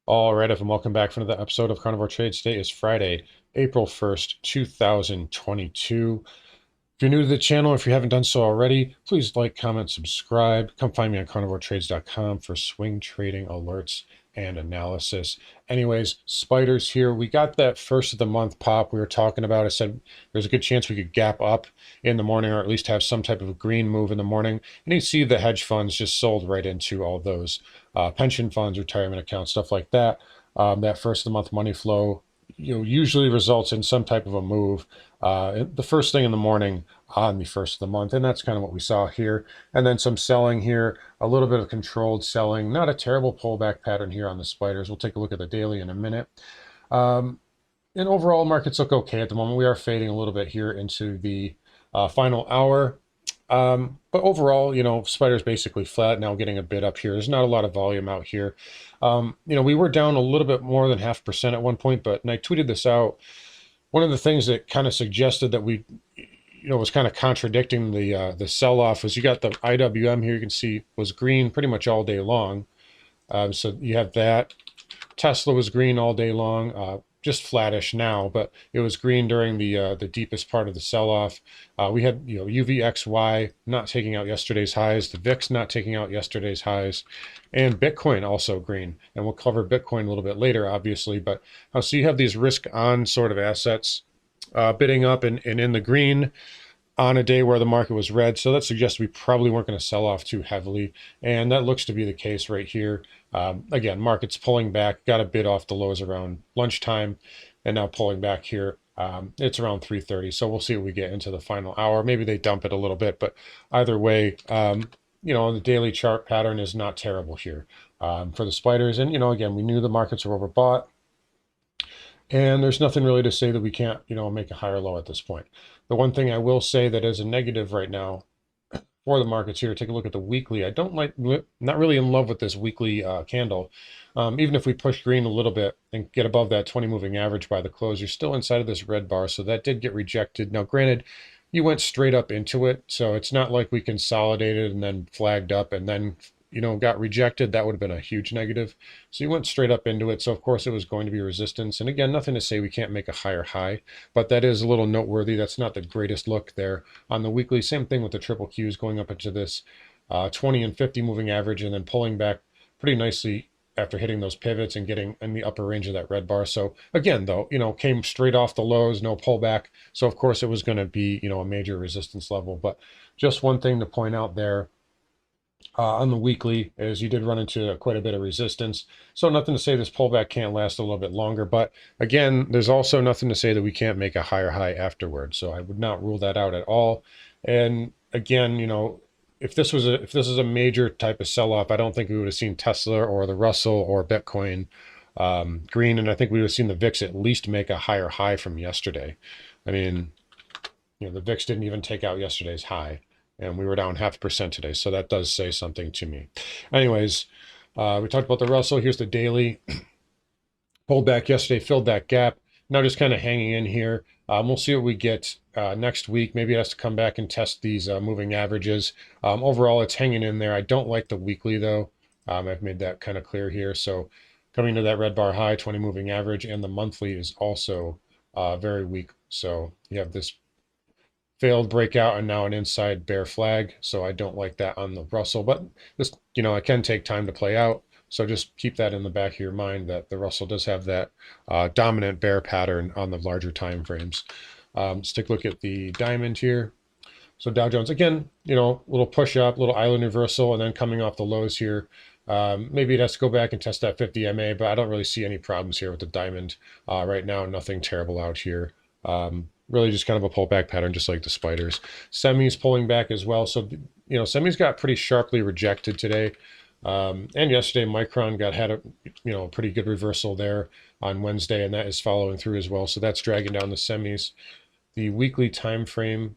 All right, and welcome back for another episode of Carnivore Trades. Today is Friday, April 1st, 2022. If you're new to the channel, if you haven't done so already, please like, comment, subscribe. Come find me on carnivoretrades.com for swing trading alerts and analysis. Anyways, spiders here. We got that first of the month pop we were talking about. I said there's a good chance we could gap up in the morning or at least have some type of a green move in the morning. And you see the hedge funds just sold right into all those pension funds, retirement accounts, stuff like that. That first of the month money flow usually results in some type of a move the first thing in the morning on the first of the month, and that's kind of what we saw here. And then some selling here, a little bit of controlled selling, not a terrible pullback pattern here on the spiders. We'll take a look at the daily in a minute. And overall, markets look okay at the moment. We are fading a little bit here into the final hour. But overall, spiders basically flat, now getting a bit up here. There's not a lot of volume out here. We were down a little bit more than 0.5% at one point, and I tweeted this out. One of the things that kind of suggested that we, was kind of contradicting the sell-off was you got the IWM here, you can see was green pretty much all day long. So you have that. Tesla was green all day long. Just flattish now, but it was green during the deepest part of the sell-off. We had UVXY not taking out yesterday's highs, the VIX not taking out yesterday's highs, and Bitcoin also green. And we'll cover Bitcoin a little bit later, obviously. But so you have these risk-on sort of assets bidding up and in the green on a day where the market was red. So that suggests we probably weren't going to sell off too heavily. And that looks to be the case right here. Again, market's pulling back, got a bid off the lows around lunchtime, and now pulling back here. It's around 3:30. So we'll see what we get into the final hour. Maybe they dump it a little bit, but either way, the daily chart pattern is not terrible here for the spiders. And, again, we knew the markets were overbought. And there's nothing really to say that we can't, make a higher low at this point. The one thing I will say that is a negative right now for the markets here, take a look at the weekly. I don't not really in love with this weekly candle. Even if we push green a little bit and get above that 20 moving average by the close, you're still inside of this red bar. So that did get rejected. Now, granted, you went straight up into it. So it's not like we consolidated and then flagged up and then got rejected. That would have been a huge negative. So you went straight up into it. So of course it was going to be resistance. And again, nothing to say we can't make a higher high, but that is a little noteworthy. That's not the greatest look there on the weekly. Same thing with the triple Qs going up into this 20 and 50 moving average and then pulling back pretty nicely after hitting those pivots and getting in the upper range of that red bar. So again, though, came straight off the lows, no pullback. So of course it was going to be, a major resistance level. But just one thing to point out there, on the weekly is you did run into quite a bit of resistance. So nothing to say this pullback can't last a little bit longer. But again, there's also nothing to say that we can't make a higher high afterwards. So I would not rule that out at all. And again, if this is a major type of sell-off, I don't think we would have seen Tesla or the Russell or Bitcoin green. And I think we would have seen the VIX at least make a higher high from yesterday. I mean, the VIX didn't even take out yesterday's high. And we were down 0.5% today. So that does say something to me. Anyways, we talked about the Russell. Here's the daily. Pulled back yesterday, filled that gap. Now just kind of hanging in here. We'll see what we get next week. Maybe it has to come back and test these moving averages. Overall, it's hanging in there. I don't like the weekly, though. I've made that kind of clear here. So coming to that red bar high, 20 moving average, and the monthly is also very weak. So you have this failed breakout and now an inside bear flag. So I don't like that on the Russell, but this, it can take time to play out. So just keep that in the back of your mind that the Russell does have that dominant bear pattern on the larger time frames. Let's take a look at the diamond here. So Dow Jones, again, little push up, little island reversal, and then coming off the lows here. Maybe it has to go back and test that 50 MA, but I don't really see any problems here with the diamond right now. Nothing terrible out here. Really just kind of a pullback pattern, just like the spiders. Semis pulling back as well. So, semis got pretty sharply rejected today. And yesterday, Micron had a pretty good reversal there on Wednesday, and that is following through as well. So that's dragging down the semis. The weekly time frame,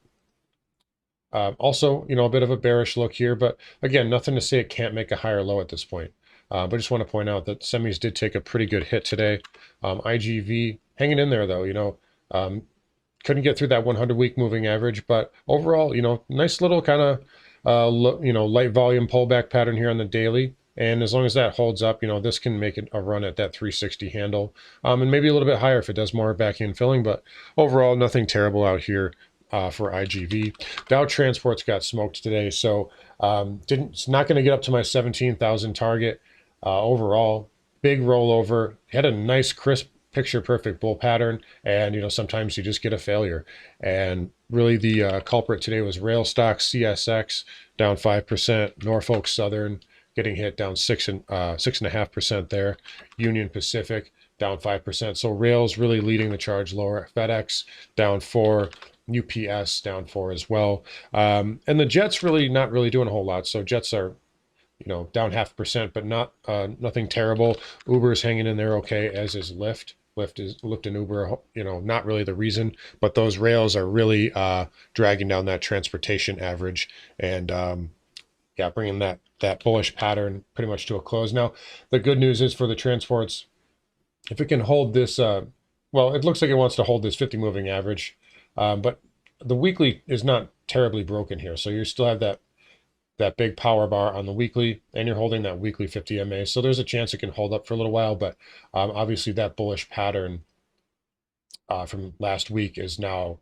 also, a bit of a bearish look here. But again, nothing to say it can't make a higher low at this point. But I just want to point out that semis did take a pretty good hit today. IGV hanging in there, though, couldn't get through that 100-week moving average, but overall, nice little kind of, light volume pullback pattern here on the daily. And as long as that holds up, this can make it a run at that 360 handle, and maybe a little bit higher if it does more backing and filling. But overall, nothing terrible out here for IGV. Dow Transport's got smoked today, so it's not going to get up to my 17,000 target overall. Big rollover. Had a nice crisp picture perfect bull pattern, and sometimes you just get a failure. And really the culprit today was rail stock CSX down 5%, Norfolk Southern getting hit down 6.5% there, Union Pacific down 5%. So rails really leading the charge lower. FedEx down 4, UPS down 4 as well. And the jets really not really doing a whole lot. So jets are down 0.5%, but not nothing terrible. Uber's hanging in there okay, as is Lyft. Lyft and Uber, not really the reason, but those rails are really dragging down that transportation average, and yeah, bringing that bullish pattern pretty much to a close. Now, the good news is for the transports, if it can hold this, well, it looks like it wants to hold this 50 moving average, but the weekly is not terribly broken here, so you still have that big power bar on the weekly, and you're holding that weekly 50 MA. So there's a chance it can hold up for a little while, but obviously that bullish pattern from last week is now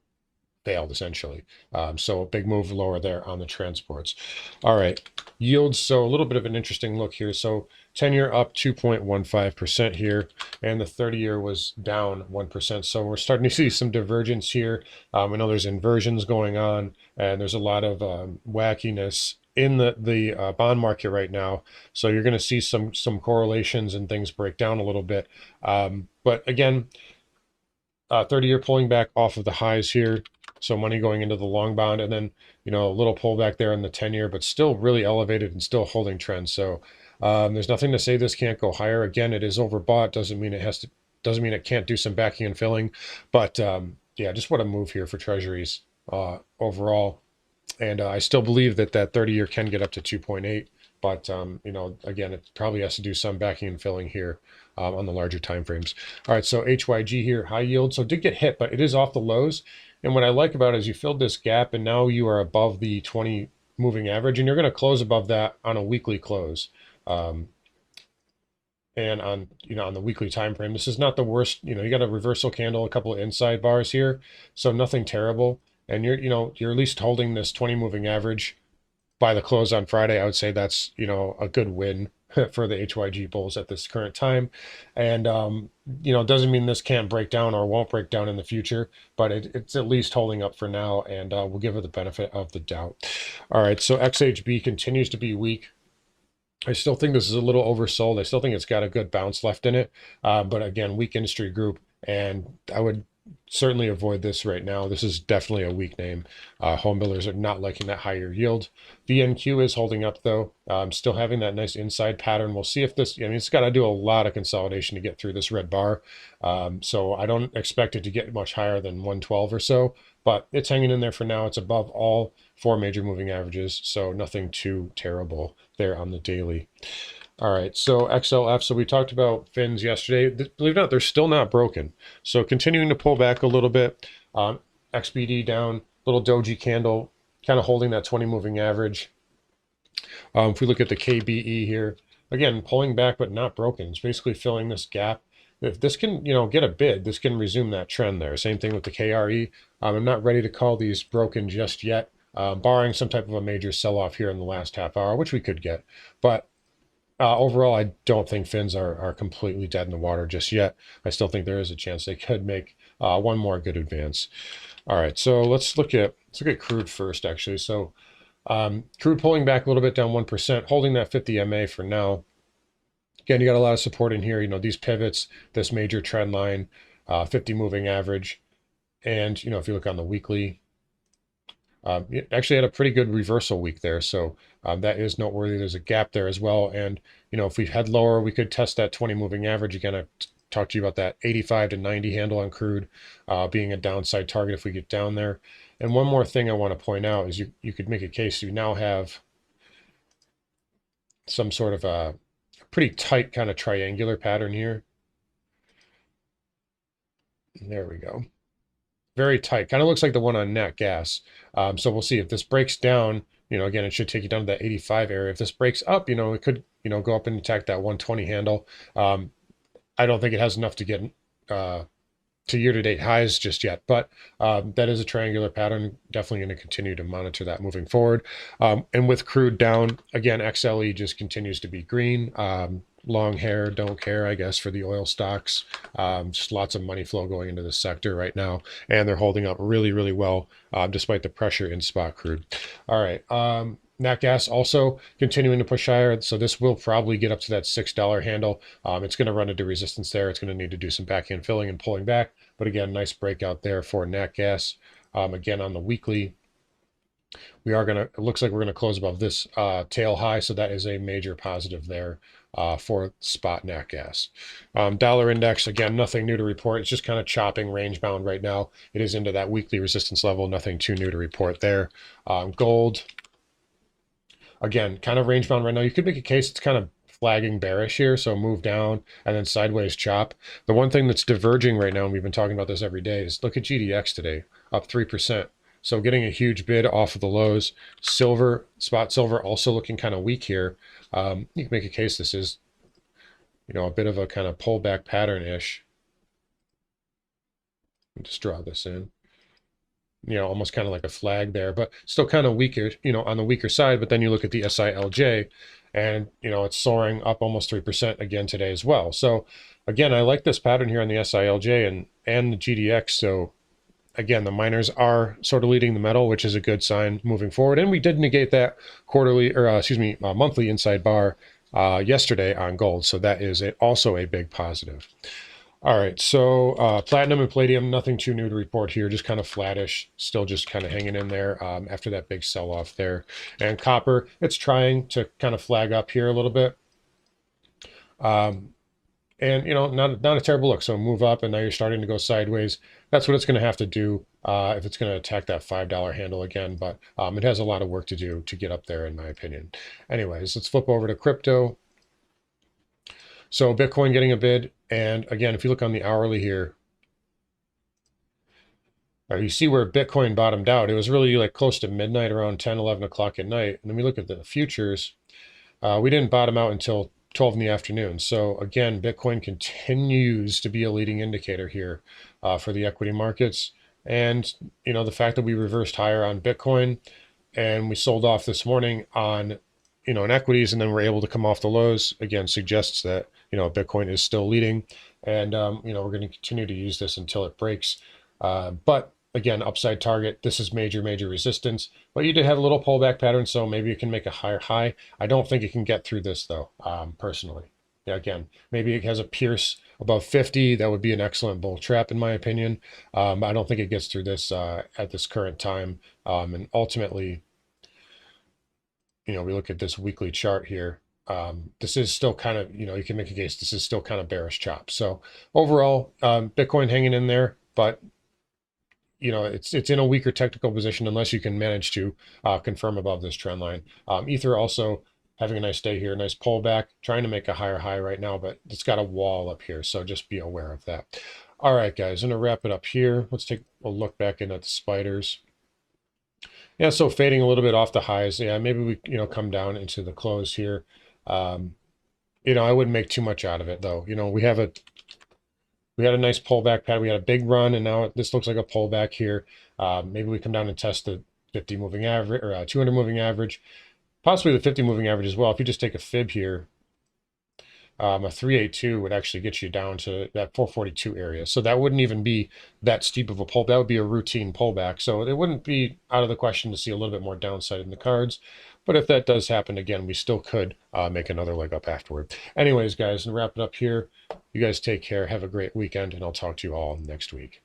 failed essentially. So a big move lower there on the transports. All right, yields. So a little bit of an interesting look here. So 10-year up 2.15% here, and the 30-year was down 1%. So we're starting to see some divergence here. I know there's inversions going on, and there's a lot of wackiness in the bond market right now. So you're going to see some correlations and things break down a little bit. But again, 30-year pulling back off of the highs here. So money going into the long bond, and then a little pullback there in the 10-year, but still really elevated and still holding trend. So there's nothing to say this can't go higher. Again, it is overbought. Doesn't mean it can't do some backing and filling. But yeah, just what a move here for treasuries overall. And I still believe that 30-year can get up to 2.8. But again, it probably has to do some backing and filling here on the larger time frames. All right, so HYG here, high yield. So it did get hit, but it is off the lows. And what I like about it is you filled this gap, and now you are above the 20 moving average, and you're going to close above that on a weekly close. And on the weekly time frame, this is not the worst. You got a reversal candle, a couple of inside bars here, so nothing terrible. And you're at least holding this 20 moving average by the close on Friday. I would say that's a good win for the HYG bulls at this current time. And doesn't mean this can't break down or won't break down in the future, but it's at least holding up for now, and we'll give it the benefit of the doubt. All right, so XHB continues to be weak. I still think this is a little oversold. I still think it's got a good bounce left in it, but again, weak industry group, and I would certainly avoid this right now. This is definitely a weak name. Home builders are not liking that higher yield. VNQ is holding up though, still having that nice inside pattern. We'll see if this, it's got to do a lot of consolidation to get through this red bar. So I don't expect it to get much higher than 112 or so, but it's hanging in there for now. It's above all 4 major moving averages, so nothing too terrible there on the daily. All right, so XLF. So we talked about fins yesterday. Believe it or not, they're still not broken. So continuing to pull back a little bit. XBD down, little doji candle, kind of holding that 20 moving average. If we look at the KBE here, again, pulling back but not broken. It's basically filling this gap. If this can, get a bid, this can resume that trend there. Same thing with the KRE. I'm not ready to call these broken just yet, barring some type of a major sell-off here in the last half hour, which we could get. But overall, I don't think fins are completely dead in the water just yet. I still think there is a chance they could make one more good advance. All right, so let's look at crude first, actually. So crude pulling back a little bit, down 1%, holding that 50 MA for now. Again, you got a lot of support in here. These pivots, this major trend line, 50 moving average, and if you look on the weekly, it actually had a pretty good reversal week there, so that is noteworthy. There's a gap there as well, and if we head lower, we could test that 20 moving average again. I talked to you about that 85 to 90 handle on crude being a downside target if we get down there. And one more thing I want to point out is you could make a case you now have some sort of a pretty tight kind of triangular pattern here. There we go. Very tight. Kind of looks like the one on nat gas. So we'll see if this breaks down. again, it should take you down to that 85 area. If this breaks up, it could, go up and attack that 120 handle. I don't think it has enough to get to year-to-date highs just yet, but that is a triangular pattern. Definitely going to continue to monitor that moving forward. And with crude down, again, XLE just continues to be green. Long hair, don't care, I guess, for the oil stocks. Just lots of money flow going into this sector right now, and they're holding up really, really well despite the pressure in spot crude. All right. Nat gas also continuing to push higher, so this will probably get up to that $6 handle. It's going to run into resistance there. It's going to need to do some backhand filling and pulling back, but again, nice breakout there for nat gas. Again, on the weekly, it looks like we're going to close above this tail high, so that is a major positive there for spot nat gas. Dollar index, again, nothing new to report. It's just kind of chopping range bound right now. It is into that weekly resistance level, nothing too new to report there. Gold, again, kind of range bound right now. You could make a case it's kind of flagging bearish here, so move down and then sideways chop. The one thing that's diverging right now, and we've been talking about this every day, is look at GDX today, up 3%. So getting a huge bid off of the lows. Silver, spot silver, also looking kind of weak here. You can make a case this is, a bit of a kind of pullback pattern-ish. Just draw this in. Almost kind of like a flag there, but still kind of weaker, on the weaker side. But then you look at the SILJ and, it's soaring up almost 3% again today as well. So again, I like this pattern here on the SILJ and the GDX. So again, the miners are sort of leading the metal, which is a good sign moving forward. And we did negate that monthly inside bar yesterday on gold. So that is also a big positive. All right, so platinum and palladium, nothing too new to report here, just kind of flattish, still just kind of hanging in there after that big sell-off there. And copper, it's trying to kind of flag up here a little bit. And, not a terrible look. So move up, and now you're starting to go sideways. That's what it's going to have to do if it's going to attack that $5 handle again. But it has a lot of work to do to get up there, in my opinion. Anyways, let's flip over to crypto. So Bitcoin getting a bid. And again, if you look on the hourly here, you see where Bitcoin bottomed out. It was really like close to midnight, around 10, 11 o'clock at night. And then we look at the futures. We didn't bottom out until 12 in the afternoon. So again, Bitcoin continues to be a leading indicator here for the equity markets. And, the fact that we reversed higher on Bitcoin and we sold off this morning on, in equities, and then we're able to come off the lows, again, suggests that, Bitcoin is still leading. And, we're going to continue to use this until it breaks. But again, upside target, this is major, major resistance. But you did have a little pullback pattern, so maybe you can make a higher high. I don't think it can get through this, though, personally. Yeah, again, maybe it has a pierce above 50. That would be an excellent bull trap, in my opinion. I don't think it gets through this at this current time. And ultimately, we look at this weekly chart here. This is still kind of, you can make a case this is still kind of bearish chop. So overall, Bitcoin hanging in there, but it's in a weaker technical position unless you can manage to confirm above this trend line. Ether also having a nice day here, nice pullback, trying to make a higher high right now, but it's got a wall up here, so just be aware of that. All right, guys, I'm gonna wrap it up here. Let's take a look back in at the spiders. Yeah, so fading a little bit off the highs. Yeah, maybe we come down into the close here. I wouldn't make too much out of it though. We had a nice pullback pad. We had a big run, and now this looks like a pullback here. Maybe we come down and test the 50 moving average or 200 moving average, possibly the 50 moving average as well. If you just take a fib here, a 382 would actually get you down to that 442 area. So that wouldn't even be that steep of a pull. That would be a routine pullback. So it wouldn't be out of the question to see a little bit more downside in the cards. But if that does happen again, we still could make another leg up afterward. Anyways, guys, and wrap it up here. You guys take care. Have a great weekend, and I'll talk to you all next week.